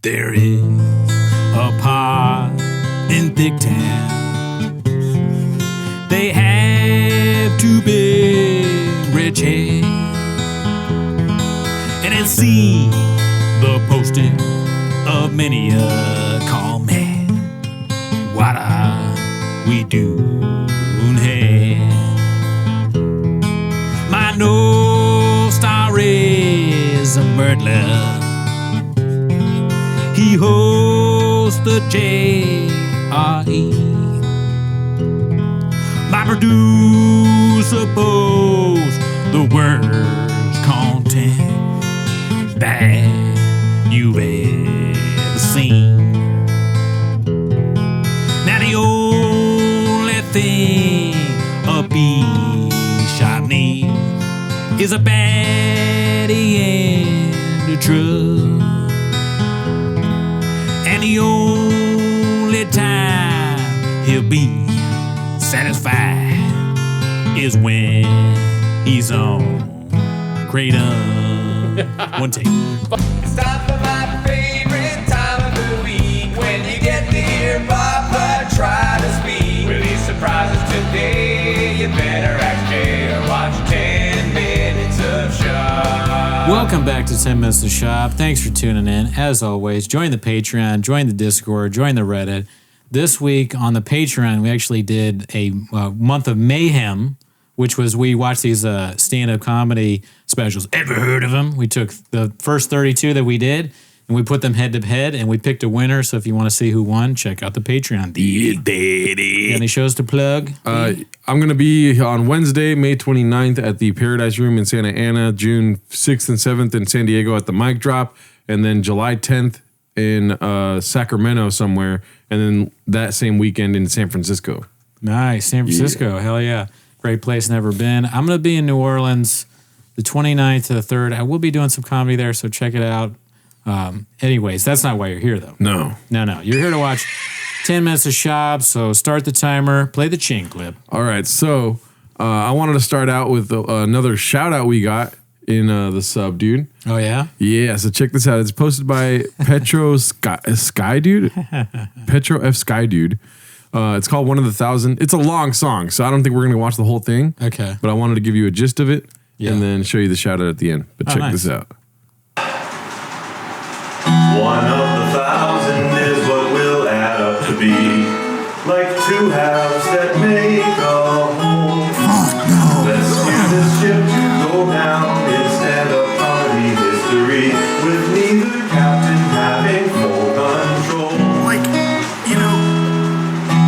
There is a pot in Thick Town. They have two big rich heads, and it's seen the posting of many a call man. What are we doing here? My North Star is a murderer. He hosts the JRE. My producer posts the worst content that you've ever seen. Now the only thing a B-shot needs is a baddie and a truck. And the only time he'll be satisfied is when he's on Kratom. One take. It's time for my favorite time of the week. When you get near Papa, try to speak. Really surprises today. You better ask Jay or watch 10 minutes of Schaub. Welcome back to 10 Minutes of Schaub. Thanks for tuning in. As always, join the Patreon, join the Discord, join the Reddit. This week on the Patreon, we actually did a month of mayhem, which was we watched these stand-up comedy specials. Ever heard of them? We took the first 32 that we did, and we put them head-to-head, and we picked a winner. So if you want to see who won, check out the Patreon. Any shows to plug? I'm going to be on Wednesday, May 29th at the Paradise Room in Santa Ana, June 6th and 7th in San Diego at the Mic Drop, and then July 10th in Sacramento somewhere, and then that same weekend in San Francisco. Nice. San Francisco. Yeah. Hell yeah. Great place, never been. I'm going to be in New Orleans the 29th to the 3rd. I will be doing some comedy there, so check it out. Anyways, that's not why you're here, though. No. You're here to watch 10 Minutes of Schaub, so start the timer, play the Ching clip. All right, so I wanted to start out with another shout-out we got in the sub, dude. Oh, yeah? Yeah, so check this out. It's posted by Petro Sky Dude? Petro F Sky Dude. It's called One of the Thousand. It's a long song, so I don't think we're going to watch the whole thing. Okay. But I wanted to give you a gist of it and then show you the shout-out at the end. But check this out. One of the thousand is what will add up to be like two halves that make a whole. Let's use this ship to go down in stand-up comedy history with neither captain having full control.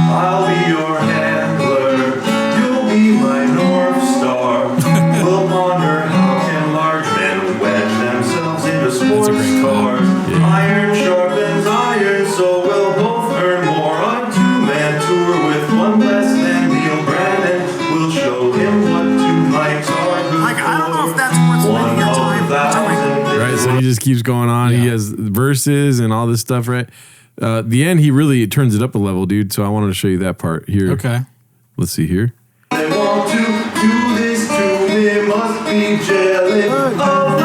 I'll be your handler, you'll be my North Star. We'll ponder how can large men wedge themselves into sports cars. Iron sharpens iron, so we'll both earn more. A two-man tour with one less than Neil Brennan. We'll show him what two mics are good for. I don't know if that's what's One of thousand. Right, so he just keeps going on. Yeah. He has verses and all this stuff, right? The end, he really turns it up a level, dude. So I wanted to show you that part here. Okay. Let's see here. They want to do this to me, must be jealous. Oh,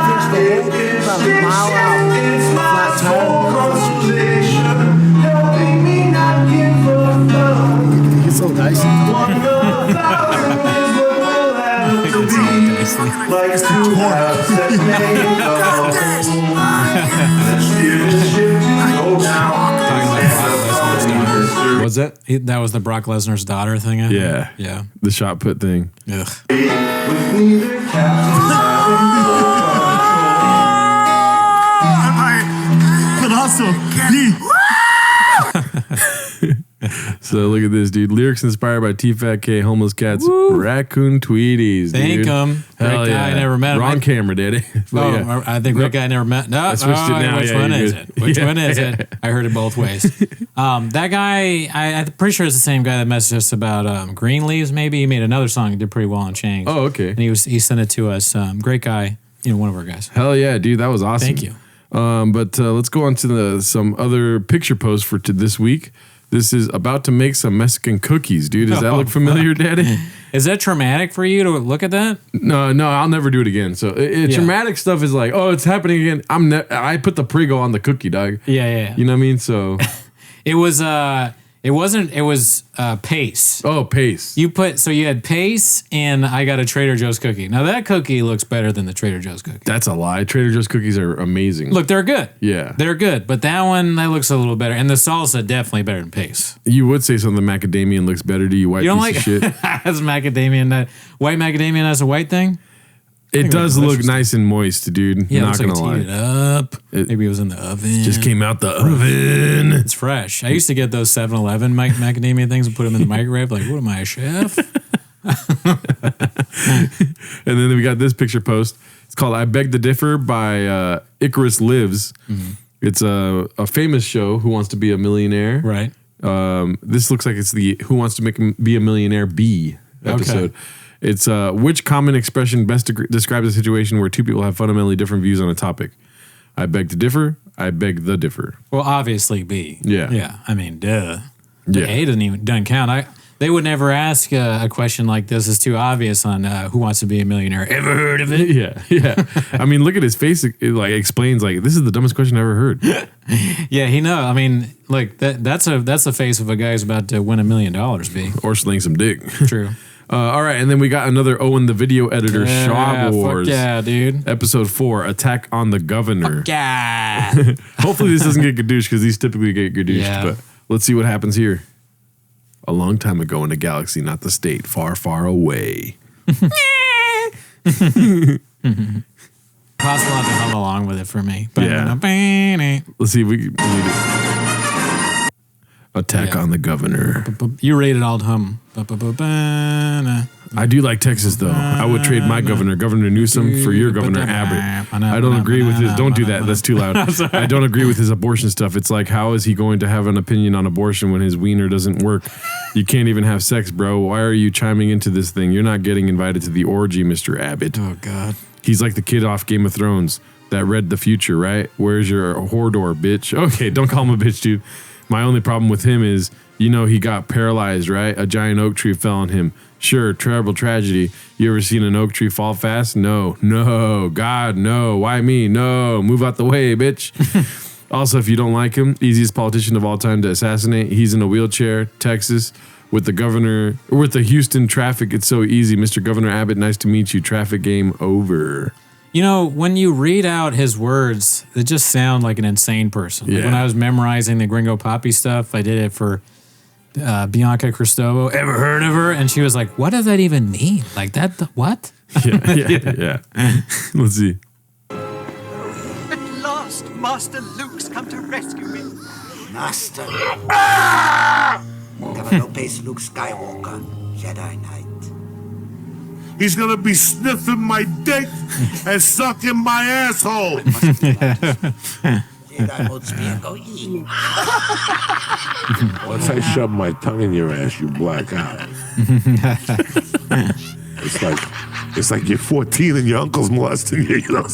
it's my sole consolation, helping me not give a fuck. It's so dicey. One of the thousand is what will have to be like two halves that make a whole. Let's steer the ship to go down. What's that? That was the Brock Lesnar's daughter thing? Yeah. Yeah. The shot put thing. Ugh. With neither captain having full control. But also, So look at this, dude. Lyrics inspired by T-Fat K, Homeless Cats, Raccoon Tweeties. Thank him. Great guy. I never met him. Wrong camera, daddy. I think great guy I never met. No, I switched it now. Which one is it? Which one is it? I heard it both ways. That guy, I'm pretty sure it's the same guy that messaged us about Green Leaves, maybe. He made another song and did pretty well on Change. Oh, okay. And he sent it to us. Great guy. One of our guys. Hell yeah, dude. That was awesome. Thank you. But let's go on to some other picture posts for this week. This is about to make some Mexican cookies, dude. Does that look familiar, Daddy? Is that traumatic for you to look at that? No, I'll never do it again. So traumatic stuff is like, oh, it's happening again. I put the Prego on the cookie, dog. Yeah. You know what I mean? So it was Pace. Oh, Pace. You had Pace, and I got a Trader Joe's cookie. Now that cookie looks better than the Trader Joe's cookie. That's a lie. Trader Joe's cookies are amazing. Look, they're good. Yeah. They're good, but that looks a little better. And the salsa definitely better than Pace. You would say something macadamia looks better to you, white You don't piece like of shit. that's macadamia and that white macadamia, that's a white thing? It does look nice and moist, dude. Yeah, Not it looks gonna like it's lie. heated up. Maybe it was in the oven. Just came out the oven. It's fresh. I used to get those 7-Eleven macadamia things and put them in the microwave. Like, what am I, a chef? And then we got this picture post. It's called "I Beg to Differ" by Icarus Lives. Mm-hmm. It's a famous show. Who Wants to Be a Millionaire? Right. This looks like it's the Who Wants to Be a Millionaire B episode. Okay. It's which common expression best describes a situation where two people have fundamentally different views on a topic? I beg to differ. I beg the differ. Well, obviously B. Yeah. Yeah. I mean, duh. Yeah. A doesn't count. They would never ask a question like this. It's too obvious on Who Wants to Be a Millionaire. Ever heard of it? Yeah. I mean, look at his face. It like explains like this is the dumbest question I ever heard. Yeah, he knows. I mean, look, that's the face of a guy who's about to win $1 million. B or sling some dick. True. All right, and then we got another Owen the Video Editor Schaub Wars. Fuck yeah, dude. Episode 4, Attack on the Governor. Fuck yeah. Hopefully this doesn't get gadoosh because these typically get gadoosh. Yeah. But let's see what happens here. A long time ago in a galaxy, not the state, far, far away. Possible not to hum along with it for me. Yeah. Let's see if we can it. Attack on the Governor. You rated all hum. I do like Texas though. I would trade my governor, Governor Newsom, for your Governor Abbott. I don't agree with his. Don't do that. That's too loud. I don't agree with his abortion stuff. It's like, how is he going to have an opinion on abortion when his wiener doesn't work? You can't even have sex, bro. Why are you chiming into this thing? You're not getting invited to the orgy, Mr. Abbott. Oh God. He's like the kid off Game of Thrones that read the future, right? Where's your Hodor, bitch? Okay, don't call him a bitch, dude. My only problem with him is, he got paralyzed, right? A giant oak tree fell on him. Sure, terrible tragedy. You ever seen an oak tree fall fast? No. God, no. Why me? No. Move out the way, bitch. Also, if you don't like him, easiest politician of all time to assassinate. He's in a wheelchair, Texas, with the Houston traffic. It's so easy. Mr. Governor Abbott, nice to meet you. Traffic game over. When you read out his words, they just sound like an insane person. Yeah. Like when I was memorizing the Gringo Poppy stuff, I did it for Bianca Cristovo. Ever heard of her? And she was like, what does that even mean? Like that, what? Yeah. Let's see. At last, Master Luke's come to rescue me. Master. Governor Pace Luke Skywalker, Jedi Knight. He's gonna be sniffing my dick and sucking my asshole. Jedi mode spear, go eat. Once I shove my tongue in your ass, you black out. It's like you're 14 and your uncle's molesting you. You know.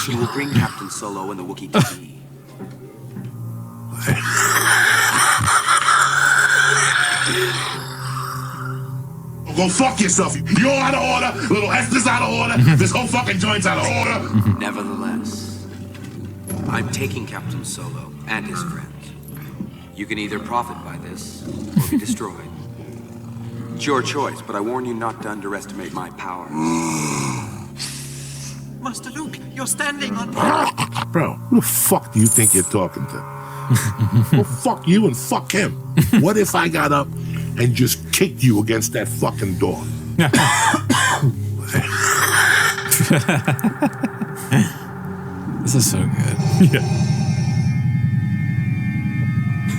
She will bring Captain Solo and the Wookiee key. Go fuck yourself. You're out of order. Little Esther's out of order. This whole fucking joint's out of order. Nevertheless, I'm taking Captain Solo and his friends. You can either profit by this or be destroyed. It's your choice, but I warn you not to underestimate my power. Master Luke, you're standing on... Bro, who the fuck do you think you're talking to? Well, fuck you and fuck him. What if I got up and just kicked you against that fucking door? This is so good. Yeah.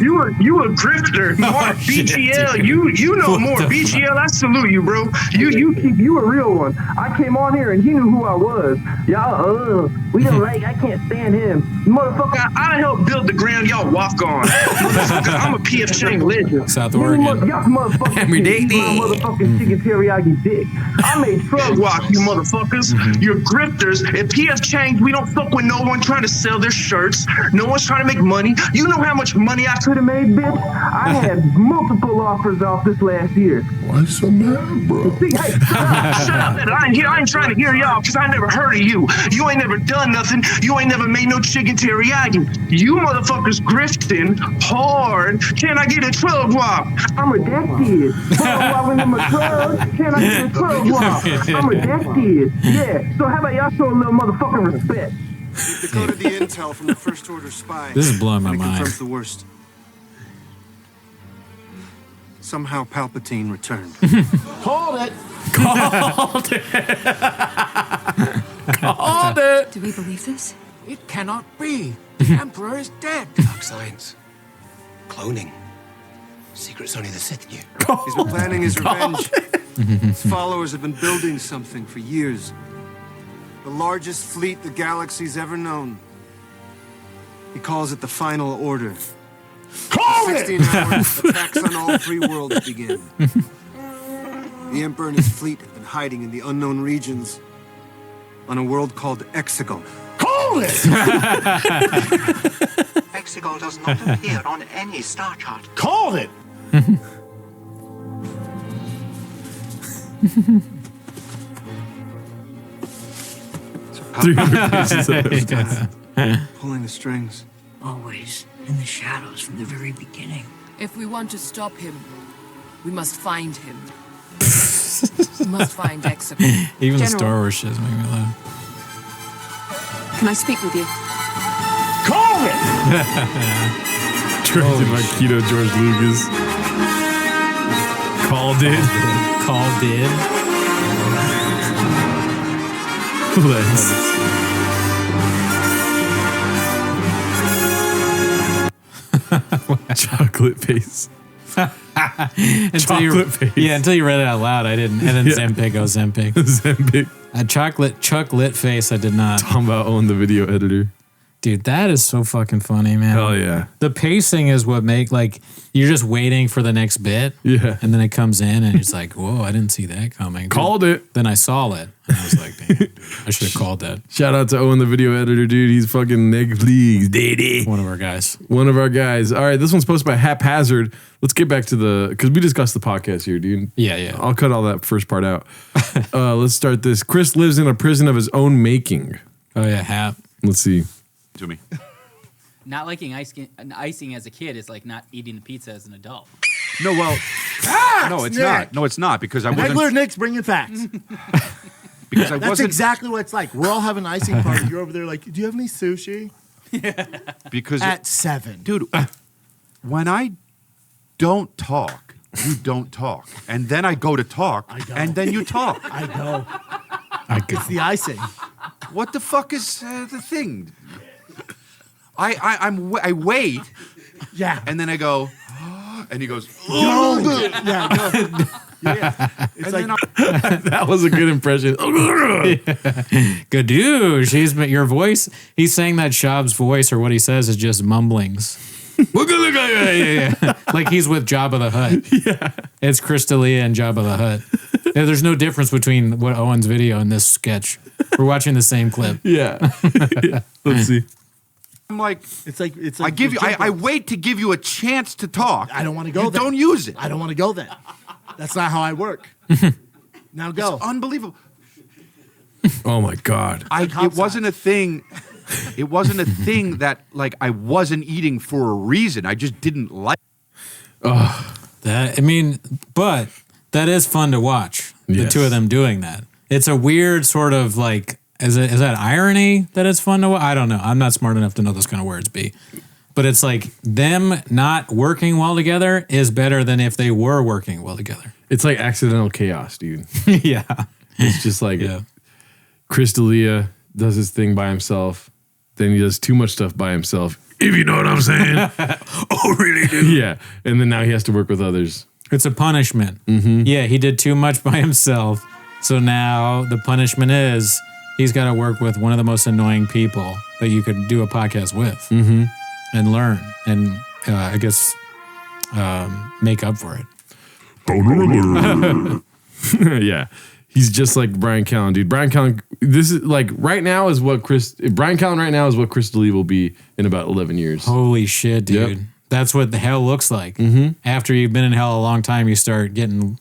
You a grifter, Mark. BGL. You know more. BGL, I salute you, bro. You a real one. I came on here and he knew who I was. Y'all, we don't like. I can't stand him, motherfucker. I helped build the ground y'all walk on. Motherfucker, I'm a PF Chang legend. South Oregon. Y'all motherfuckers Every day. my motherfucking chicken teriyaki dick. I made truck walk, you motherfuckers. You're grifters. At PF Chang, we don't fuck with no one trying to sell their shirts. No one's trying to make money. You know how much money I've could have made, bitch, I had multiple offers off this last year. Why so mad, bro? See, hey, shut up. I ain't trying to hear y'all because I never heard of you. You ain't never done nothing. You ain't never made no chicken teriyaki. You motherfuckers grifting hard. Can I get a 12 wop? I'm addicted. 12 wop in my club. Can I get a 12 wop? I'm addicted. Yeah. So how about y'all show a little motherfucking respect? Decoded the intel from the first order spy. This is blowing my and it mind. confirms the worst. Somehow Palpatine returned. Called it. Called it. Do we believe this? It cannot be. The Emperor is dead. Dark science. Cloning. Secrets only the Sith knew. He's been planning his revenge. His followers have been building something for years. The largest fleet the galaxy's ever known. He calls it the Final Order. Called 16 hours, attacks on all three worlds begin. The Emperor and his fleet have been hiding in the unknown regions on a world called Exegol. Called it. Exegol does not appear on any star chart. Called it. Pulling the strings. Always in the shadows from the very beginning. If we want to stop him, we must find him. We must find Exegol. Even the General. Star Wars shit is making me laugh. Can I speak with you? Called it. Directed by Keto George Lucas. Called it. Called it. Legs. Chocolate face. Chocolate face. Yeah, until you read it out loud, I didn't. And then Zempic, Zempic. Zempic. Chocolate face, I did not. Talking about Owen the video editor. Dude, that is so fucking funny, man. Hell yeah. The pacing is what you're just waiting for the next bit. Yeah. And then it comes in and it's like, whoa, I didn't see that coming. Called it. Then I saw it. And I was like, damn, I should have called that. Shout out to Owen the video editor, dude. He's fucking Netflix, daddy. One of our guys. One of our guys. All right, this one's posted by Haphazard. Let's get back to because we discussed the podcast here, dude. Yeah. I'll cut all that first part out. Let's start this. Chris lives in a prison of his own making. Oh, yeah, Hap. Let's see. To me. Not liking icing as a kid is like not eating the pizza as an adult. No, well, Facts, no, it's Nick. not. No, it's not because I wasn't. Regular Nick's bringing facts. Because I That's wasn't. exactly what it's like. We're all having an icing party. You're over there like, do you have any sushi? Because At 7. dude, when I don't talk, you don't talk, and then I go to talk, and then you talk. I know. It's the icing. What the fuck is the thing? I wait. Yeah. And then I go, and he goes, Go. Yeah, go. Yeah. It's and like, That was a good impression. Gadoosh. Your voice, he's saying that Schaub's voice or what he says is just mumblings. Like he's with Jabba the Hutt. Yeah. It's Crystalia and Jabba the Hutt. Yeah, there's no difference between what Owen's video and this sketch. We're watching the same clip. Yeah. Let's see. I'm like, it's like I give you, I wait to give you a chance to talk. I don't want to go You there. don't use it. I don't want to go there. That's not how I work. Now go. It's unbelievable. Oh my God. It wasn't a thing. It wasn't a thing that like I wasn't eating for a reason. I just didn't like. But that is fun to watch. The Yes. two of them doing that. It's a weird sort of like, is that irony that it's fun to watch? I don't know. I'm not smart enough to know those kind of words, B. But it's like them not working well together is better than if they were working well together. It's like accidental chaos, dude. Yeah. It's just like Crystalia does his thing by himself. Then he does too much stuff by himself. If you know what I'm saying. Oh, really, dude? Yeah. And then now he has to work with others. It's a punishment. Mm-hmm. Yeah, he did too much by himself. So now the punishment is he's got to work with one of the most annoying people that you could do a podcast with and learn and I guess make up for it. Yeah. He's just like Brian Callen, dude. Brian Callen, this is like right now is what Brian Callen right now is what Crystalia will be in about 11 years. Holy shit, dude. Yep. That's what the hell looks like. After you've been in hell a long time, you start getting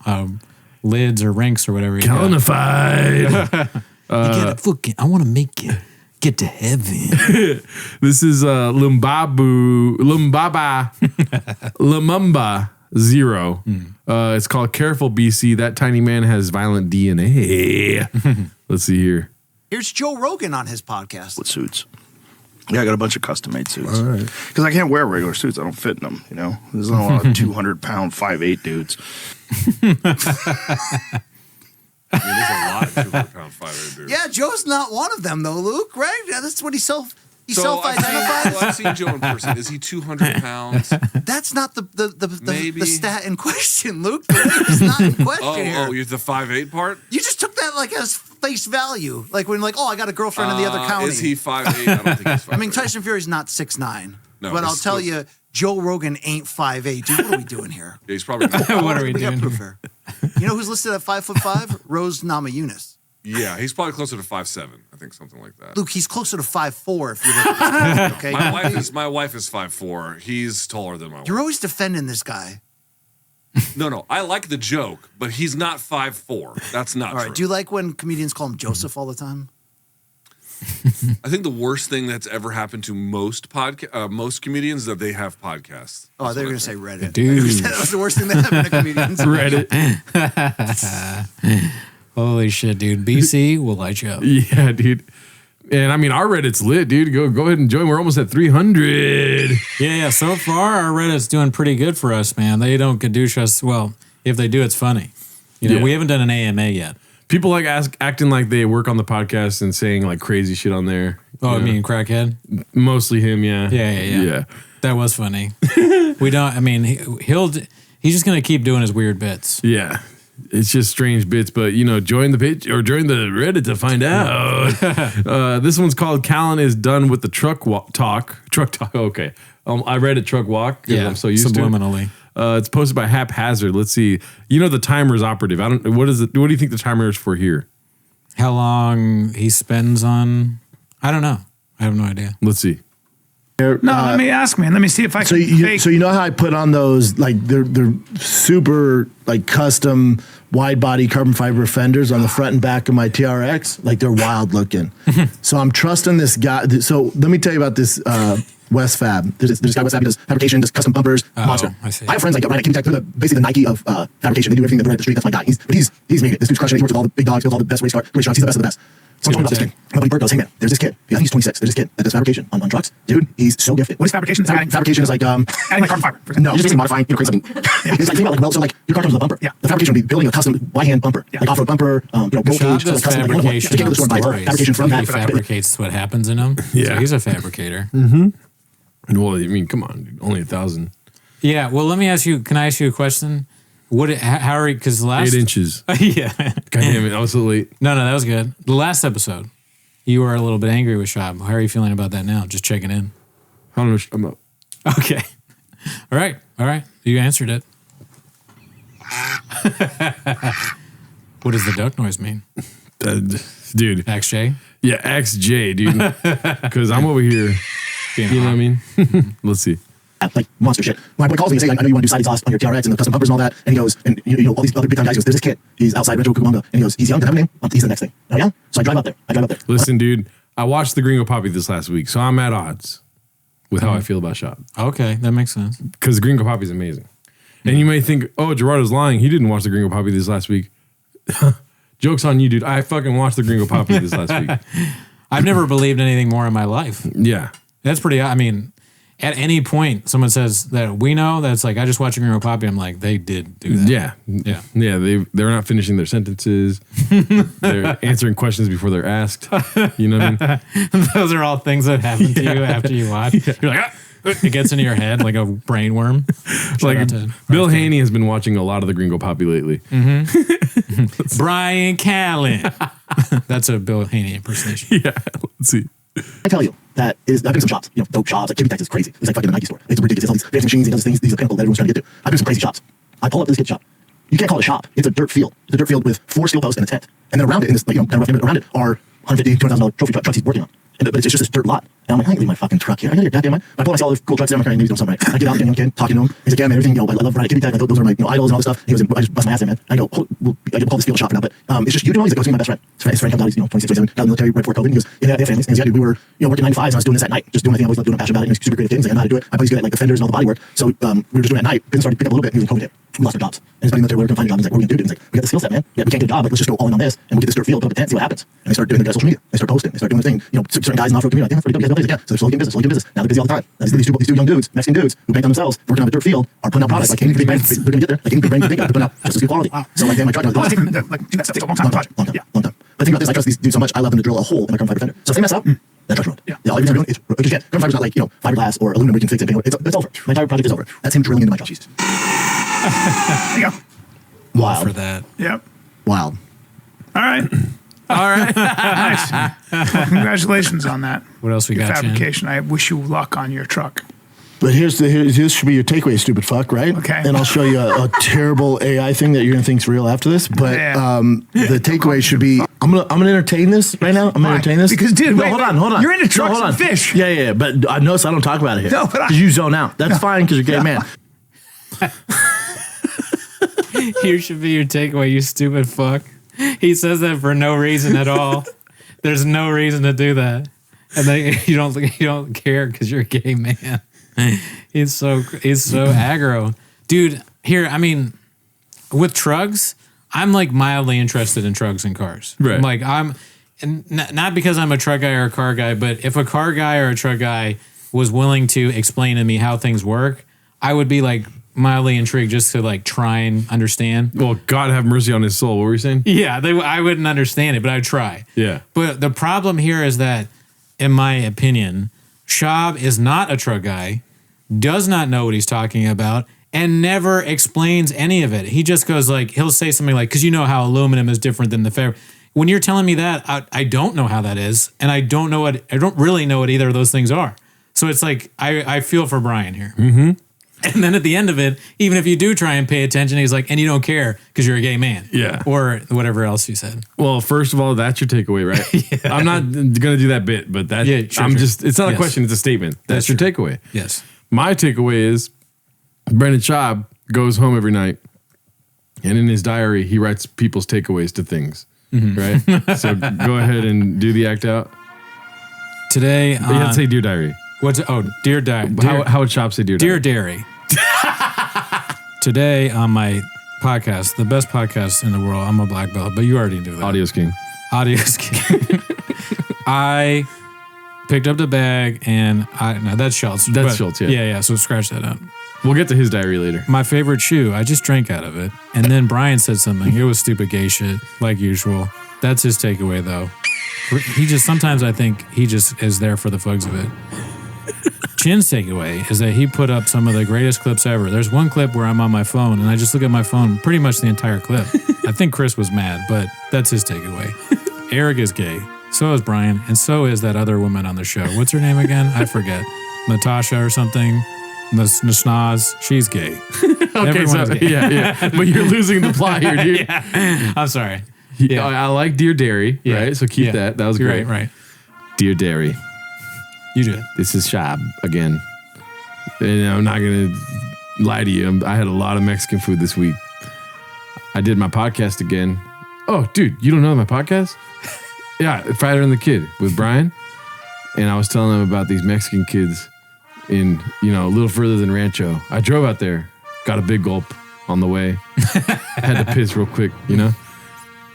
lids or rinks or whatever. Calinified. You gotta fucking, I want to make you get to heaven. This is Lumumba Zero. It's called Careful BC. That tiny man has violent DNA. Let's see here. Here's Joe Rogan on his podcast. With suits. Yeah, I got a bunch of custom-made suits. All right. Because I can't wear regular suits. I don't fit in them, you know? There's not a lot of 200-pound, 5'8" dudes. There's a lot of 200-pound 5'8" dudes. Yeah, Joe's not one of them, though, Luke, right? Yeah, that's what he self-identifies. I've seen Joe in person. Is he 200 pounds? That's not the stat in question, Luke. The weight is not in question here. Oh, you're the 5'8" part? You just took that like as face value. Like when I got a girlfriend in the other county. Is he 5'8"? I don't think he's 5'8". I mean, Tyson Fury's not 6'9". No, but I'll tell you, Joe Rogan ain't 5'8". Dude, what are we doing here? Yeah, he's probably not. What are we doing here? You know who's listed at 5'5"? Rose Namajunas. Yeah, he's probably closer to 5'7". I think something like that. Luke, he's closer to 5'4" if you look at this. Okay, my wife is 5'4". He's taller than my wife. You're always defending this guy. No. I like the joke, but he's not 5'4". That's not All right. true. Do you like when comedians call him Joseph all the time? I think the worst thing that's ever happened to most comedians is that they have podcasts. Oh, they were going to say Reddit. Dude. That was the worst thing that happened to comedians. Reddit. Holy shit, dude. BC will light you up. Yeah, dude. And I mean, our Reddit's lit, dude. Go ahead and join. We're almost at 300. Yeah. So far, our Reddit's doing pretty good for us, man. They don't gadoosh us. Well, if they do, it's funny. You know, we haven't done an AMA yet. People like acting like they work on the podcast and saying like crazy shit on there. Oh, I mean, crackhead? Mostly him, yeah. Yeah. That was funny. We don't, I mean, he's just going to keep doing his weird bits. Yeah. It's just strange bits, but you know, join the page or join the Reddit to find out. This one's called Callan is done with the truck talk. Okay. I read it truck walk. Yeah. I'm so used subliminally. to it. It's posted by Haphazard. Let's see. You know, the timer's operative. What do you think the timer is for here? How long he spends on, I don't know. I have no idea. Let's see. No, let me ask, man. Let me see if I can. So you know how I put on those like they're super like custom wide body carbon fiber fenders on the front and back of my TRX. Like they're wild looking. So I'm trusting this guy. So let me tell you about this West Fab. There's this guy West Fab. He does fabrication, does custom bumpers, monster. I see. I have friends like Ryan Tech, basically the Nike of fabrication. They do everything right at the street. That's my guy. He's made it. This dude's crushing it. He works with all the big dogs, builds all the best race trucks. He's the best of the best. So I'm talking about this kid. My buddy Bert goes, hey man, there's this kid. I think he's 26. There's this kid that does fabrication on trucks. Dude, he's so gifted. What is fabrication? Fabrication is like adding like carbon fiber. No, just basically modifying, crazy something. It's like think about like weld. So like your car comes with a bumper. Yeah. The fabrication would be building a custom by-hand bumper, like off-road bumper. Roll cage, does custom fabrication. Fabrication from that. He fabricates what happens in them. Yeah. So he's a fabricator. Mm-hmm. Well, I mean, come on, dude. Only 1,000. Yeah. Well, let me ask you. Can I ask you a question? How are you? Because last 8 inches. Yeah. God damn it! I was so late. No, that was good. The last episode, you were a little bit angry with Schaub. How are you feeling about that now? Just checking in. I don't know. I'm up. Okay. All right. You answered it. What does the duck noise mean? Dude. XJ? Yeah, XJ, dude. Because I'm over here. You know what I mean? Let's see. Like monster shit. My boy calls me and says, I know you want to do side exhaust on your TRX and the custom bumpers and all that. And he goes, and you know, all these other big time guys, he goes, there's this kid. He's outside Retro Cucamonga. And he goes, he's young, doesn't have a name. He's the next thing. Oh yeah? So I drive up there. Listen, dude, I watched the Gringo Poppy this last week, so I'm at odds with how I feel about Schaub. Okay, that makes sense. Because the Gringo Poppy is amazing. And you may think, oh, Gerardo's lying. He didn't watch the Gringo Poppy this last week. Joke's on you, dude. I fucking watched the Gringo Poppy this last week. I've never believed anything more in my life. Yeah. That's pretty, I mean, at any point someone says that we know, that's like, I just watched a Gringo Poppy, I'm like, they did do that. Yeah, they're not finishing their sentences. They're answering questions before they're asked. You know what I mean? Those are all things that happen to you after you watch. You're like, it gets into your head like a brain worm. Like Bill Haney has been watching a lot of the Gringo Poppy lately. Mm-hmm. Brian Callen. That's a Bill Haney impersonation. Yeah, let's see. I tell you, I've been to some shops, you know, dope shops, like Kimmy Tech is crazy. It's like fucking a Nike store. It's ridiculous. It's all these fancy machines, he does things, these are the pinnacle that everyone's trying to get to. I've been to some crazy shops. I pull up to this kid's shop. You can't call it a shop. It's a dirt field. It's a dirt field with 4 steel posts and a tent. And then around it, in this, like, you know, kind of rough neighborhood around it, are $150,000, $200,000 trophy trucks he's working on. But it's just this dirt lot. And I'm like, I can leave my fucking truck here. I got your goddamn mind. I pull myself all the cool trucks there. I'm like, maybe he's doing something right. I get out there, kid, talking to him. He's like, yeah, man, everything, I love Ryan Kitty Tech. Those are my idols and all this stuff. He goes, I just bust my ass in, man. I go, I get called this field shop for now, but it's just you doing all. He's like, go see my best friend. His friend comes out, he's 26, 27, got in the military right before COVID. He goes, yeah, they have families. And he's like, we were working 9 to 5s, and I was doing this at night, just doing my thing. I always loved doing. I'm passionate about it. He's super creative things. Like, I know how to do it. My buddy's good at like the fenders and all the body work. So we were just doing it at night. Business started to pick up a little bit. And he was in COVID hit. We lost our jobs. And his buddy in the military, we were going to find a job. He's like, what are we going to do? He's like, we got the skill set, man. Yeah, we can't get a job. Like, let's just go all in on this, and we'll get this dirt field, put up a tent, see what happens. And they start doing their social media. They start posting. They start doing their thing. Certain guys in the off-road community, like, that's pretty dope. You guys know this. Yeah. So they're slowly getting business. Now they're busy all the time. These two young dudes, Mexican dudes, who bank on themselves, working on a dirt field, are putting out products like any big bank. They're going to get there. Like any big bank, they're putting out just as good quality. So like, my truck, long time. But the thing about this, I trust these dudes so much. I love them to drill a hole in a carbon fiber fender. So if they mess up, that truck's ruined. Yeah. All you're doing is because you can't. Carbon fiber's not like fiberglass or aluminum. We can fix it. It's over. My entire project is over. That's him drilling into my truck. Jesus. There you go. Wild. For that. Yep. Wild. All right. Nice. Well, congratulations on that. What else we Your got, fabrication. I wish you luck on your truck. But this should be your takeaway, stupid fuck, right? Okay. And I'll show you a terrible AI thing that you're gonna think's real after this. But the takeaway should be I'm gonna entertain this right now. I'm gonna entertain this because, dude, no, hold on. You're into trucks and fish. Yeah. But I notice I don't talk about it here. No, but because you zone out. That's fine because you're a gay man. Here should be your takeaway, you stupid fuck. He says that for no reason at all. There's no reason to do that, and then you don't care because you're a gay man. He's so aggro, dude. Here, I mean, with trucks, I'm like mildly interested in trucks and cars. Right. And not because I'm a truck guy or a car guy, but if a car guy or a truck guy was willing to explain to me how things work, I would be like mildly intrigued just to like try and understand. Well, God have mercy on his soul. What were you saying? Yeah, I wouldn't understand it, but I'd try. Yeah. But the problem here is that, in my opinion, Schaub is not a truck guy, does not know what he's talking about, and never explains any of it. He just goes like, he'll say something like, because you know how aluminum is different than the fabric. When you're telling me that, I don't know how that is, and I don't really know what either of those things are. So it's like, I feel for Brian here. Mm-hmm. And then at the end of it, even if you do try and pay attention, he's like, and you don't care because you're a gay man. Yeah. Or whatever else you said. Well, first of all, that's your takeaway, right? Yeah. I'm not going to do that bit, but that it's not a question, it's a statement. That's your takeaway. Yes. My takeaway is Brendan Schaub goes home every night and in his diary, he writes people's takeaways to things, right? So go ahead and do the act out. Today, you have to say Dear Diary. Dear Diary. How would Schaub say Dear Diary? Dear Dairy. Today on my podcast, the best podcast in the world, I'm a black belt, but you already knew that. Audio's King. I picked up the bag and that's Schultz. That's Schultz, yeah. Yeah, so scratch that out. We'll get to his diary later. My favorite shoe, I just drank out of it. And then Brian said something. It was stupid gay shit, like usual. That's his takeaway, though. Sometimes I think he just is there for the fugs of it. Chin's takeaway is that he put up some of the greatest clips ever. There's one clip where I'm on my phone and I just look at my phone pretty much the entire clip. I think Chris was mad, but that's his takeaway. Eric is gay. So is Brian. And so is that other woman on the show. What's her name again? I forget. Natasha or something. Nasnaz. She's gay. Okay, so, gay. Yeah. But you're losing the plot here, dude. Yeah. I'm sorry. Yeah. I like Dear Dairy, right? So keep that. That was great. Right. Dear Dairy. You do it. This is Schaub again. And I'm not going to lie to you. I had a lot of Mexican food this week. I did my podcast again. Oh, dude, you don't know my podcast? Yeah, Fighter and the Kid with Brian. And I was telling him about these Mexican kids in, a little further than Rancho. I drove out there, got a big gulp on the way. Had to piss real quick,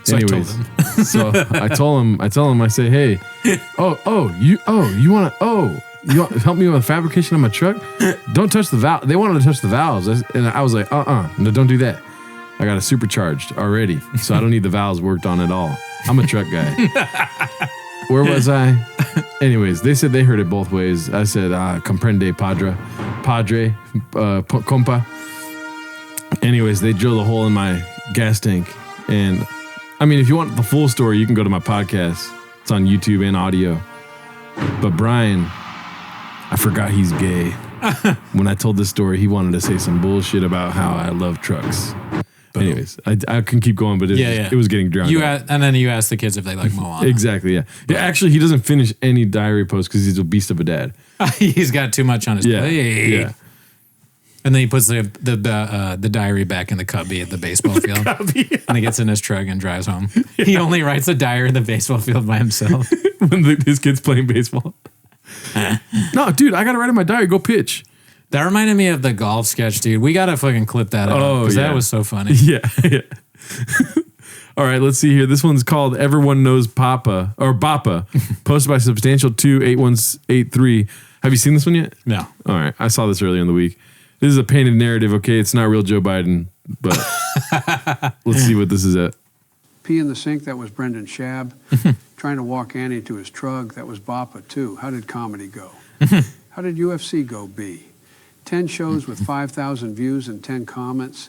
So anyways, I told him, I say, hey, you want to help me with fabrication on my truck? Don't touch the valve. They wanted to touch the valves. And I was like, no, don't do that. I got it supercharged already. So I don't need the valves worked on at all. I'm a truck guy. Where was I? Anyways, they said they heard it both ways. I said, comprende, padre, compa. Anyways, they drilled a hole in my gas tank. And I mean, if you want the full story, you can go to my podcast. It's on YouTube and audio. But Brian, I forgot he's gay. When I told this story, he wanted to say some bullshit about how I love trucks. Anyways, I can keep going, but it was getting drowned out. And then you ask the kids if they like Moana. Exactly, yeah. Yeah, actually, he doesn't finish any diary posts because he's a beast of a dad. He's got too much on his plate. Yeah. And then he puts the diary back in the cubby at the baseball field. And he gets in his truck and drives home. He only writes a diary in the baseball field by himself. When his kid's playing baseball. No, dude, I got to write in my diary. Go pitch. That reminded me of the golf sketch, dude. We got to fucking clip that out. Because that was so funny. Yeah. All right, let's see here. This one's called Everyone Knows Papa, or Bappa, posted by Substantial28183. Have you seen this one yet? No. All right, I saw this earlier in the week. This is a painted narrative, okay? It's not real Joe Biden, but let's see what this is at. Pee in the sink, that was Brendan Schaub. Trying to walk Annie to his truck, that was Bappa too. How did comedy go? How did UFC go, B? 10 shows with 5,000 views and 10 comments.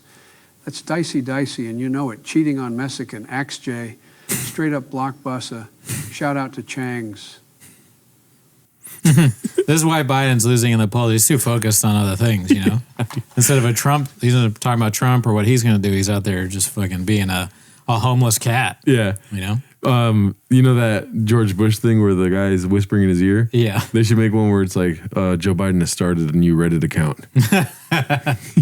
That's dicey, and you know it. Cheating on Mexican, Axe J, straight up blockbuster. Shout out to Chang's. This is why Biden's losing in the polls. He's too focused on other things, you know? Instead of a Trump, he's talking about Trump or what he's going to do. He's out there just fucking being a homeless cat. Yeah. You know? You know that George Bush thing where the guy is whispering in his ear? Yeah. They should make one where it's like, Joe Biden has started a new Reddit account.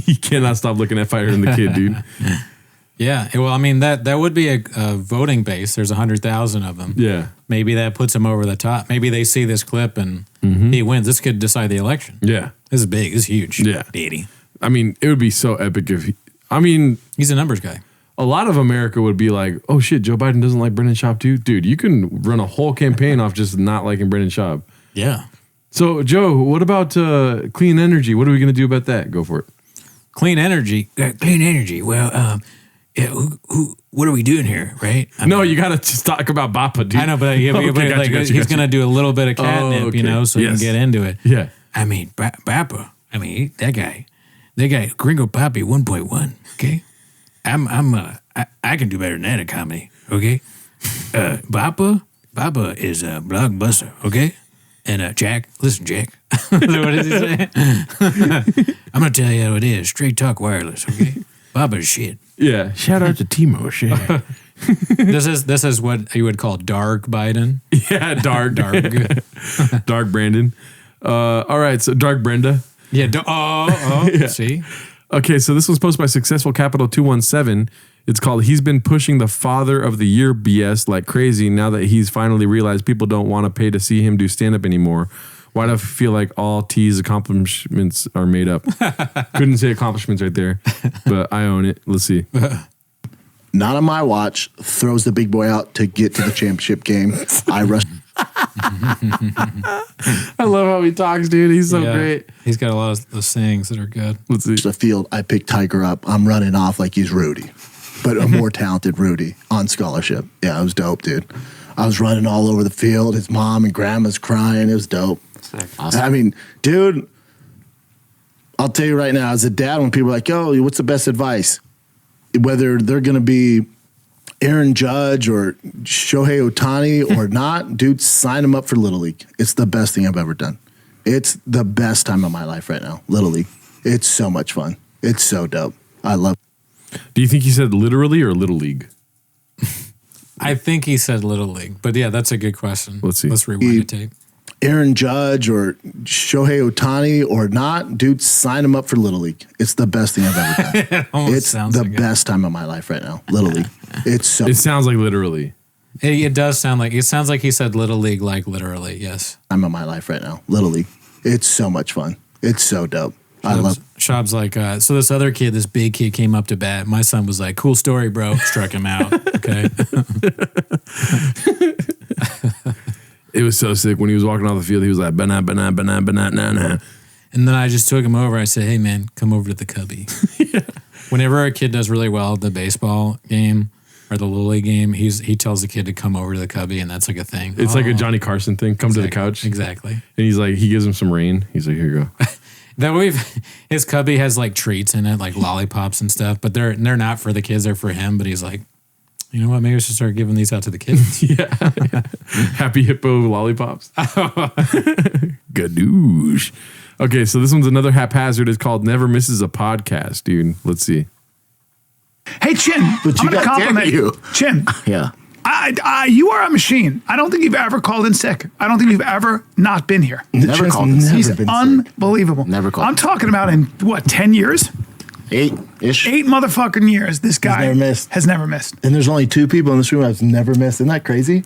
He cannot stop looking at Fire and the Kid, dude. Yeah. Well, I mean, that would be a voting base. There's 100,000 of them. Yeah. Maybe that puts him over the top. Maybe they see this clip and he wins. This could decide the election. Yeah. This is big. This is huge. Yeah. Daddy. I mean, it would be so epic if he's a numbers guy. A lot of America would be like, oh shit, Joe Biden doesn't like Brendan Schaub too? Dude, you can run a whole campaign off just not liking Brendan Schaub. Yeah. So, Joe, what about clean energy? What are we going to do about that? Go for it. Clean energy? Clean energy. Well, yeah, what are we doing here, right? You got to just talk about Bappa, dude. I know, but, he's going to do a little bit of catnip, you know, so you can get into it. Yeah. I mean, Bappa, that guy, Gringo Papi 1.1, okay? I can do better than that in comedy, okay? Bappa is a blockbuster, okay? And Jack, listen, Jack. What does he say? I'm gonna tell you how it is. Straight talk wireless, okay? Bappa's shit. Yeah. Shout out to Timo. Shit. This is what you would call dark Biden. Yeah, dark Brandon. All right, so dark Brenda. Yeah. Yeah. See. Okay, so this was posted by Successful Capital 217. It's called He's Been Pushing the Father of the Year BS like crazy now that he's finally realized people don't want to pay to see him do stand-up anymore. Why do I feel like all T's accomplishments are made up? Couldn't say accomplishments right there, but I own it. Let's see. Not on my watch. Throws the big boy out to get to the championship game. I rush. I love how he talks, dude. He's so great. He's got a lot of those sayings that are good. Let's see. The field, I pick Tiger up. I'm running off like he's Rudy, but a more talented Rudy on scholarship. Yeah, it was dope, dude. I was running all over the field. His mom and grandma's crying. It was dope. Awesome. I mean, dude, I'll tell you right now, as a dad, when people are like, yo, what's the best advice? Whether they're going to be Aaron Judge or Shohei Ohtani or not, dude, sign them up for Little League. It's the best thing I've ever done. It's the best time of my life right now, Little League. It's so much fun. It's so dope. I love it. Do you think he said literally or Little League? I think he said Little League. But yeah, that's a good question. Let's see. Let's rewind the tape. Aaron Judge or Shohei Ohtani or not, dude, sign them up for Little League. It's the best thing I've ever done. It's the best time of my life right now, Little League. It's so. It sounds like literally. It does sound like, it sounds like he said Little League, like literally, yes. Time of my life right now, Little League. It's so much fun. It's so dope. I love it. Schaub's like, so this other kid, this big kid came up to bat. My son was like, cool story, bro. Struck him out. Okay. It was so sick. When he was walking off the field, he was like, banana, banana, banana, banana. And then I just took him over. I said, hey, man, come over to the cubby. Yeah. Whenever a kid does really well at the baseball game or the Little League game, he tells the kid to come over to the cubby, and that's like a thing. It's like a Johnny Carson thing. Come to the couch. Exactly. And he's like, he gives him some rain. He's like, here you go. His cubby has like treats in it, like lollipops and stuff, but they're not for the kids, they're for him. But he's like, you know what? Maybe I should start giving these out to the kids. Yeah. Happy Hippo lollipops. Gadoosh. Okay, so this one's another haphazard. It's called Never Misses a Podcast, dude. Let's see. Hey, Chin, But I'm you going to got compliment you. Chin. Yeah. You are a machine. I don't think you've ever called in sick. I don't think you've ever not been here. Never called in sick. He's Never been sick. unbelievable. Never called. I'm talking about in, what, 10 years? 8-ish. 8 motherfucking years. This guy never missed. has never missed. And there's only 2 people in this room I've never missed. Isn't that crazy?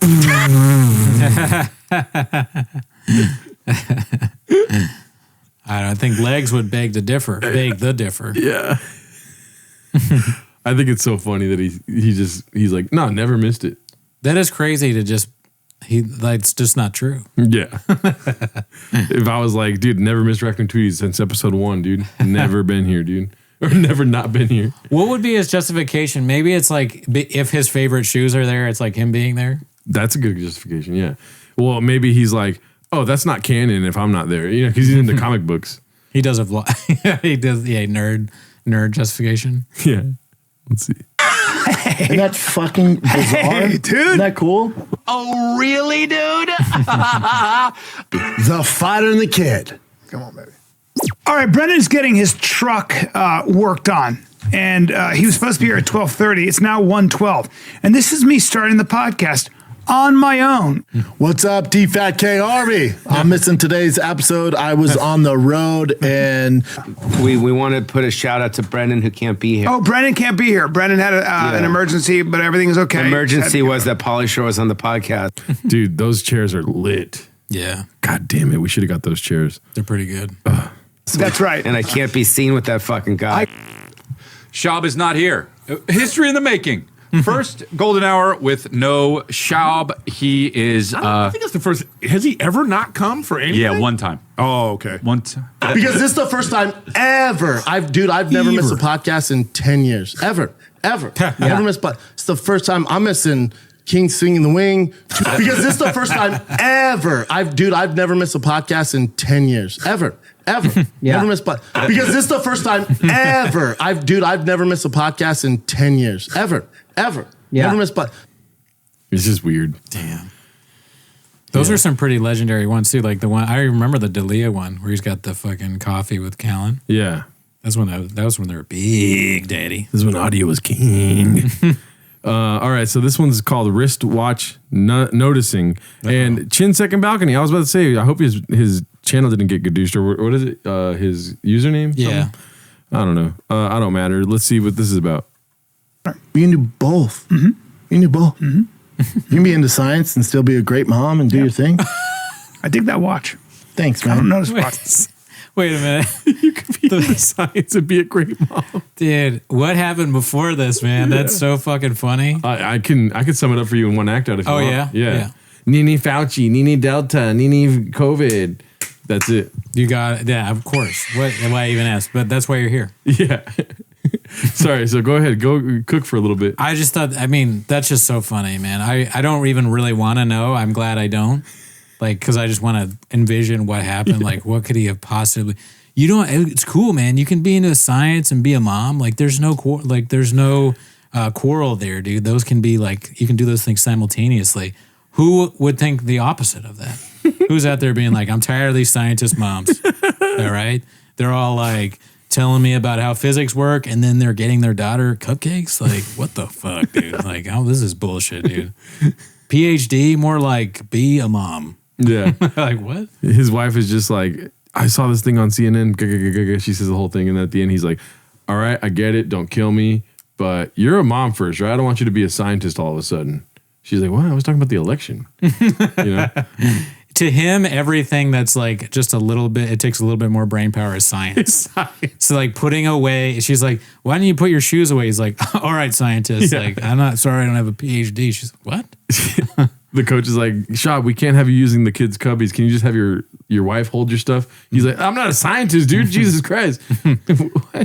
I think legs would beg the differ. Yeah. I think it's so funny that he's like, no, never missed it. That is crazy to just it's just not true. Yeah. If I was like, dude, never missed Reckoning Tweets since episode 1, dude. Never been here, dude. Or never not been here. What would be his justification? Maybe it's like if his favorite shoes are there, it's like him being there. That's a good justification, yeah. Well, maybe he's like, oh, that's not canon if I'm not there. You know, because he's into comic books. He does a vlog. He does, nerd justification. Yeah. Let's see. Isn't that fucking bizarre? Hey, dude. Isn't that cool? Oh, really, dude? The Fighter and the Kid. Come on, baby. All right, Brendan's getting his truck worked on. And he was supposed to be here at 12:30. It's now 1:12. And this is me starting the podcast on my own. What's up, D-Fat K Harvey? I'm missing today's episode. I was on the road and... We want to put a shout out to Brendan who can't be here. Oh, Brendan can't be here. Brendan had an emergency, but everything's okay. The emergency was that Pauly Shore was on the podcast. Dude, those chairs are lit. Yeah. God damn it. We should have got those chairs. They're pretty good. That's right. And I can't be seen with that fucking guy. Schaub is not here. History in the making. First golden hour with no Schaub. He is. I think it's the first. Has he ever not come for anything? Yeah, one time. Oh, okay. One time. Because this is the first time ever. I've never missed a podcast in 10 years. Ever. Never missed, but it's the first time I'm missing King Swinging the Wing. Because this is the first time ever. I've never missed a podcast in 10 years. Ever. Never missed, but because this is the first time ever. I've never missed a podcast in 10 years. Ever. Never missed, but it's just weird. Damn. Those are some pretty legendary ones too. Like the one I remember, the D'Elia one where he's got the fucking coffee with Callan. Yeah. That was when they were big, daddy. This is when audio was king. All right, so this one's called Wristwatch Noticing. And Chin Second Balcony. I was about to say, I hope his channel didn't get gadushed, or what is it? His username? Yeah. Something? I don't know. I don't matter. Let's see what this is about. you can do both. Mm-hmm. You can do both. Mm-hmm. You can be into science and still be a great mom and do your thing. I dig that watch. Thanks, man. I don't notice watches. Wait a minute. You can be into science and be a great mom. Dude, what happened before this, man? That's so fucking funny. I can sum it up for you in one act out if you want. Yeah. Nini Fauci, Nini Delta, Nini COVID. That's it. You got it. Yeah, of course. Why even ask? But that's why you're here. Yeah. Sorry, so go ahead. Go cook for a little bit. I just thought, that's just so funny, man. I don't even really want to know. I'm glad I don't. Because I just want to envision what happened. Yeah. What could he have possibly... It's cool, man. You can be into science and be a mom. There's no quarrel there, dude. Those can be you can do those things simultaneously. Who would think the opposite of that? Who's out there being I'm tired of these scientist moms? All right? They're all telling me about how physics work, and then they're getting their daughter cupcakes. What the fuck, dude? This is bullshit, dude. PhD, more be a mom. Yeah. What? His wife is just I saw this thing on CNN. She says the whole thing, and at the end, he's like, all right, I get it. Don't kill me. But you're a mom first, right? I don't want you to be a scientist all of a sudden. She's like, what? I was talking about the election. To him, everything that's just a little bit, it takes a little bit more brain power is science. So putting away, she's like, why don't you put your shoes away? He's like, all right, scientist. Yeah. I'm not sorry I don't have a PhD. She's like, what? The coach is like, Schaub, we can't have you using the kids' cubbies. Can you just have your wife hold your stuff? He's like, I'm not a scientist, dude. Jesus Christ.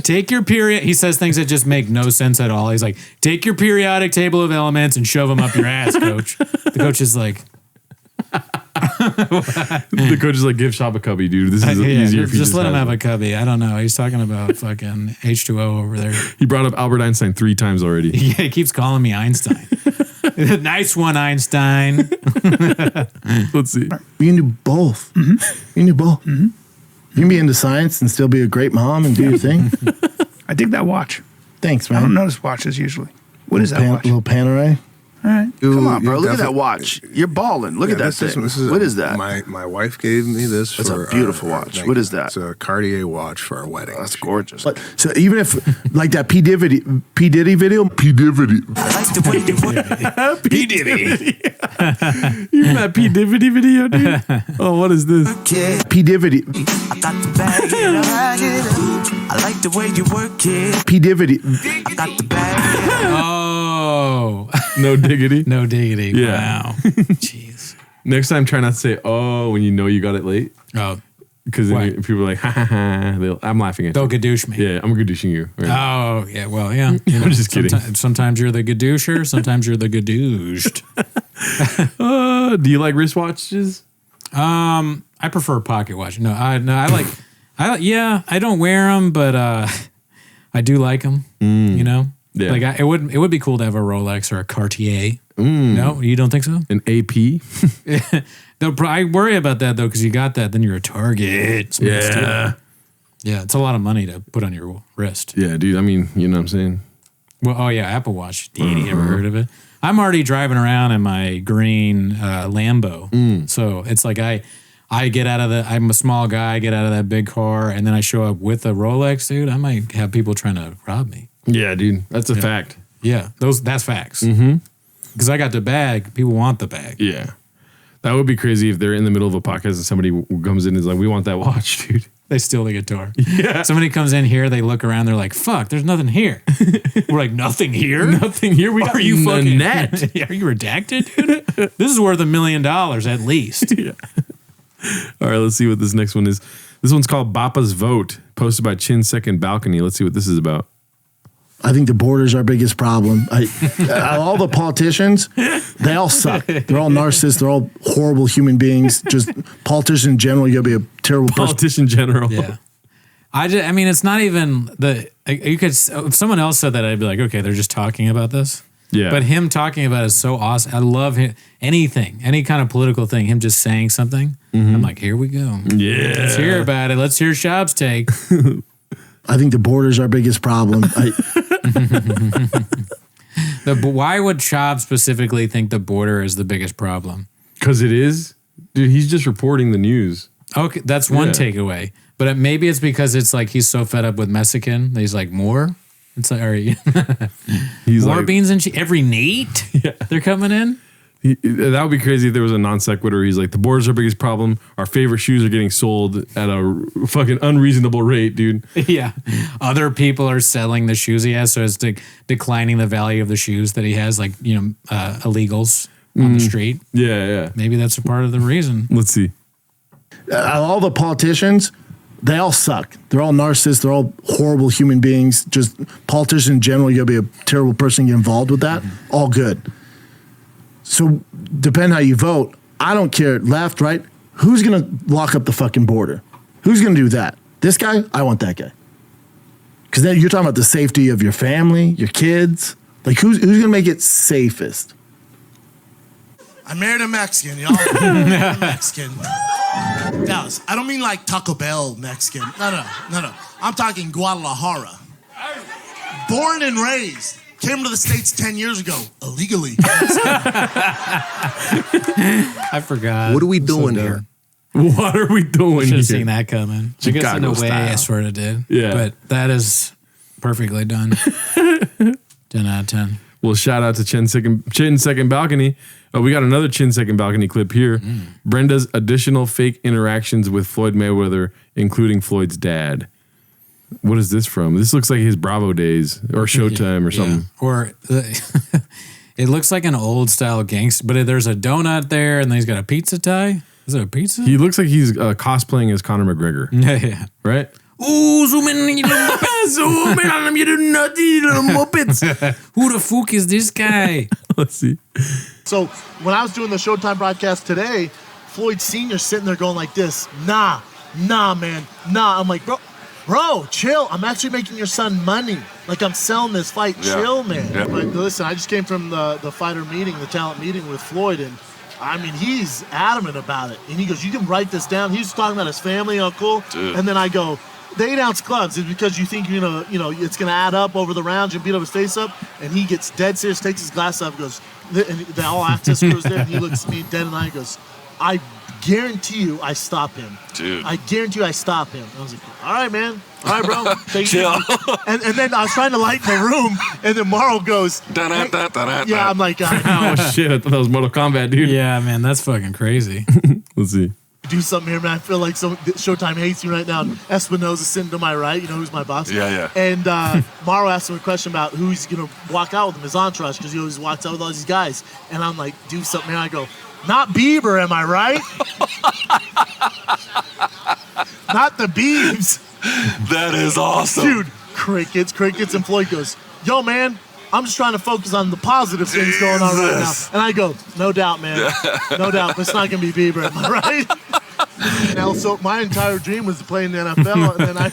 Take your period. He says things that just make no sense at all. He's like, take your periodic table of elements and shove them up your ass, coach. The coach is like... The coach is like, give Schaub a cubby, dude. This is easier for you. Just let him have a cubby. I don't know. He's talking about fucking H2O over there. He brought up Albert Einstein 3 times already. Yeah, he keeps calling me Einstein. Nice one, Einstein. Let's see. You can do both. Mm-hmm. You can do both. Mm-hmm. You can be into science and still be a great mom and do your thing. I dig that watch. Thanks, I man. don't notice watches usually. What is that watch? Little Panerai. All right. Come on, bro. Look at that watch. You're balling. Look at that thing. What is that? My wife gave me this. That's a beautiful watch. What is that? It's a Cartier watch for our wedding. That's gorgeous. But, so even if like that P Diddy video, P. Diddy. P. Diddy. Even that P. Diddy video, dude. Oh, what is this? P Diddy. I got the bag it up. I like the way you work it. P Diddy. I got the bag it up. Oh. No diggity. No diggity. Yeah. Wow. Jeez. Next time, try not to say "oh" when you know you got it late. Oh. Because people are like, ha ha ha. I'm laughing at They'll you. gadoosh me. Yeah, I'm gadooshing you. Right? Oh, yeah. Well, yeah. You know, I'm just kidding. Sometimes you're the gadoosher. Sometimes you're the gadooshed. Do you like wristwatches? I prefer pocket watch. I like, I don't wear them, but I do like them. You know? Yeah. Like it would be cool to have a Rolex or a Cartier. No, you don't think so? An AP? I worry about that though, because you got that, then you're a target. Somebody's stealing it. Yeah, it's a lot of money to put on your wrist. Yeah, dude. I mean, you know what I'm saying? Well, oh yeah, Apple Watch. You ever heard of it? I'm already driving around in my green Lambo, so it's like I get out of I'm a small guy, I get out of that big car, and then I show up with a Rolex, dude. I might have people trying to rob me. Yeah, dude. That's a fact. Yeah, that's facts. Because I got the bag, people want the bag. Yeah. That would be crazy if they're in the middle of a podcast and somebody comes in and is like, we want that watch, dude. They steal the guitar. Yeah. Somebody comes in here, they look around, they're like, fuck, there's nothing here. We're like, nothing here? Nothing here? We got you fucking net. Are you redacted, dude? This is worth $1 million at least. Yeah. All right, let's see what this next one is. This one's called Bapa's Vote, posted by Chin's Second Balcony. Let's see what this is about. I think the border's our biggest problem. All the politicians, they all suck. They're all narcissists. They're all horrible human beings. Just politicians in general, you gotta be a terrible Politician general. Yeah. I mean, it's not even you could, if someone else said that, I'd be like, okay, they're just talking about this. Yeah. But him talking about it is so awesome. I love him. Anything, any kind of political thing, him just saying something. I'm like, here we go. Yeah. Let's hear about it. Let's hear Schaub's take. I think the border's our biggest problem. Why would Schaub specifically think the border is the biggest problem? Because it is. Dude, he's just reporting the news. Okay, that's one takeaway. But maybe it's because it's like he's so fed up with Mexican that he's like, more? It's like, all right. He's more like, beans and cheese every night? Yeah. They're coming in? That would be crazy if there was a non sequitur. He's like, the border's our biggest problem. Our favorite shoes are getting sold at a fucking unreasonable rate, dude. Yeah. Other people are selling the shoes he has, so it's declining the value of the shoes that he has, like, illegals on the street. Yeah. Maybe that's a part of the reason. Let's see. All the politicians, they all suck. They're all narcissists. They're all horrible human beings. Just politicians in general, you gotta be a terrible person to get involved with that. All good. So depending how you vote, I don't care, left, right, who's going to lock up the fucking border? Who's going to do that? This guy? I want that guy. Because then you're talking about the safety of your family, your kids. Like, who's going to make it safest? I married a Mexican, y'all. Mexican. Dallas, I don't mean like Taco Bell Mexican. No. I'm talking Guadalajara. Born and raised. Came to the States 10 years ago, illegally. I forgot. What are we doing here? What are we doing Should here? have seen that coming. I guess in a way style. I sort of did. Yeah. But that is perfectly done. 10 out of 10. Well, shout out to Chin's Second Balcony. We got another Chin Second Balcony clip here. Brenda's additional fake interactions with Floyd Mayweather, including Floyd's dad. What is this from? This looks like his Bravo days or Showtime or something. Yeah. Or it looks like an old style gangster, but there's a donut there and then he's got a pizza tie. Is it a pizza? He looks like he's cosplaying as Conor McGregor. Yeah. Right? Ooh, zoom in, you little Muppets. Zoom in on them, you nutty little Muppets. Who the fuck is this guy? Let's see. So when I was doing the Showtime broadcast today, Floyd Sr. sitting there going like this, nah, man, nah. I'm like, bro, chill. I'm actually making your son money. Like, I'm selling this fight. Yeah. Chill, man. Yeah. But listen, I just came from the fighter meeting, the talent meeting with Floyd, and I mean, he's adamant about it. And he goes, you can write this down. He's talking about his family, uncle. Dude. And then I go, the 8-ounce gloves is because you think it's gonna add up over the rounds. You beat up his face up, and he gets dead serious, takes his glass off, goes, and the all access goes there, and he looks at me dead in the eye and goes, I guarantee you I stop him. Dude. I guarantee you I stop him. I was like, all right, man. All right, bro. Thank you. And then I was trying to light the room, and then Morrow goes, yeah, I'm like, oh, shit. I thought that was Mortal Kombat, dude. Yeah, man, that's fucking crazy. Let's see. Do something here, man. I feel like Showtime hates you right now. Espinosa's sitting to my right. You know who's my boss? Yeah. And Morrow asked him a question about who he's going to walk out with him, his entourage, because he always walks out with all these guys. And I'm like, do something here. I go, not Bieber, am I right? Not the Biebs. That is awesome. Dude, crickets. And Floyd goes, yo, man, I'm just trying to focus on the positive things going on right now. And I go, no doubt, man. No doubt. But it's not going to be Bieber, am I right? Now, so my entire dream was to play in the NFL, and then I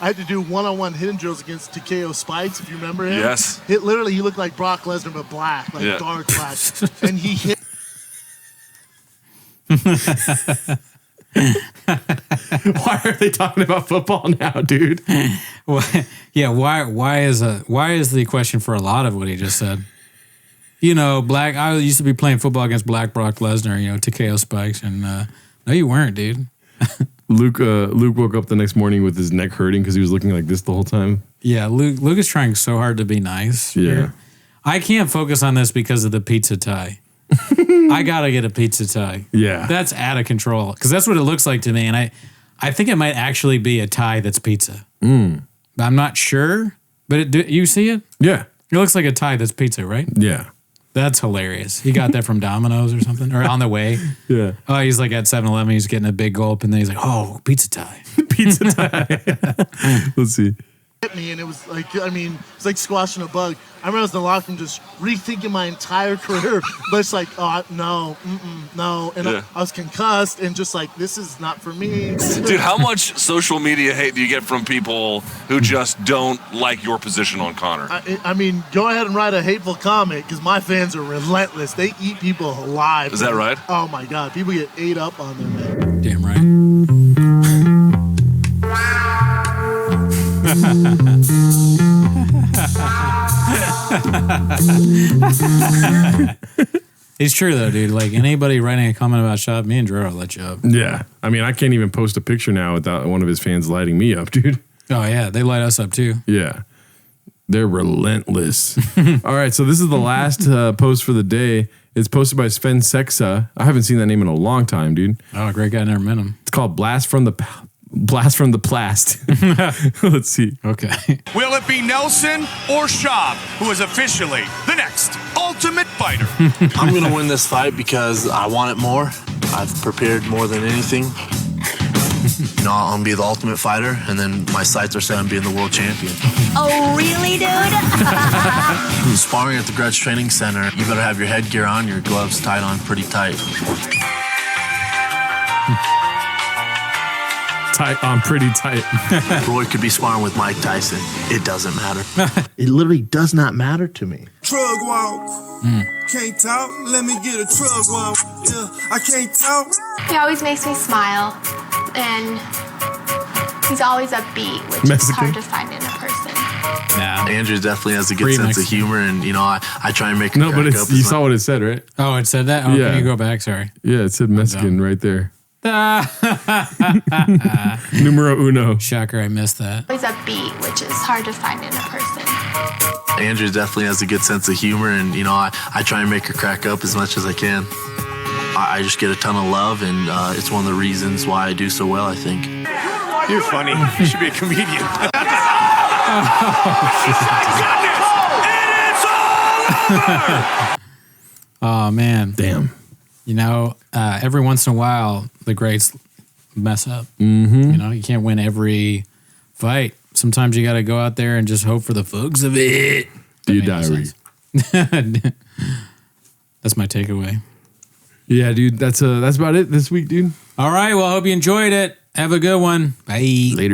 had to do one-on-one hidden drills against TKO Spikes, if you remember him. Yes. He looked like Brock Lesnar, but black, dark black. And he hit. Why are they talking about football now, dude? Why is the question for a lot of what he just said? Black. I used to be playing football against Black Brock Lesnar. TKO Spikes, and no, you weren't, dude. Luke woke up the next morning with his neck hurting because he was looking like this the whole time. Yeah, Luke is trying so hard to be nice. Yeah, I can't focus on this because of the pizza tie. I gotta get a pizza tie. Yeah, that's out of control because that's what it looks like to me, and I think it might actually be a tie that's pizza. I'm not sure, but you see it? Yeah, it looks like a tie that's pizza, right? Yeah, that's hilarious. He got that from Domino's or something, or on the way. Yeah. Oh, he's like at 7-Eleven. He's getting a big gulp, and then he's like, "Oh, pizza tie, pizza tie." Let's see. Hit me, and it was like, it's like squashing a bug. I remember I was in the locker room just rethinking my entire career, but it's like, oh, no. And I was concussed and just like, this is not for me. Dude, how much social media hate do you get from people who just don't like your position on Conor? Go ahead and write a hateful comment because my fans are relentless. They eat people alive. Is that right? Oh, my God. People get ate up on there, man. Damn right. It's true though, dude. Like anybody writing a comment about Schaub, me and Drew will let you up. Yeah, I can't even post a picture now without one of his fans lighting me up, dude. Oh yeah, they light us up too. Yeah, they're relentless. All right, so this is the last post for the day. It's posted by Sven Sexa. I haven't seen that name in a long time, dude. Oh, great guy. Never met him. It's called Blast from the Plast. Let's see. Okay. Will it be Nelson or Schaub who is officially the next Ultimate Fighter? I'm going to win this fight because I want it more. I've prepared more than anything. I'm going to be the Ultimate Fighter, and then my sights are set on being the world champion. Oh, really, dude? Sparring at the Grudge Training Center, you better have your headgear on, your gloves tied on pretty tight. Pretty tight. Roy could be sparring with Mike Tyson. It doesn't matter. It literally does not matter to me. Drug walk. Can't talk. Let me get a drug walk. Yeah, I can't talk. He always makes me smile, and he's always upbeat, which is hard to find in a person. Nah. Andrew definitely has a good sense of humor, and I try and make him but you saw what it said, right? Oh, it said that? Oh, yeah. Can you go back? Sorry. Yeah, it said Mexican right there. Numero uno. Shocker, I missed that. Always upbeat, which is hard to find in a person. Andrew definitely has a good sense of humor, and I try and make her crack up as much as I can. I just get a ton of love, and it's one of the reasons why I do so well, I think. You're funny. You should be a comedian. Oh man, damn. Every once in a while, the greats mess up. Mm-hmm. You can't win every fight. Sometimes you got to go out there and just hope for the fugs of it. Do your diary. That's my takeaway. Yeah, dude. That's about it this week, dude. All right. Well, I hope you enjoyed it. Have a good one. Bye. Later.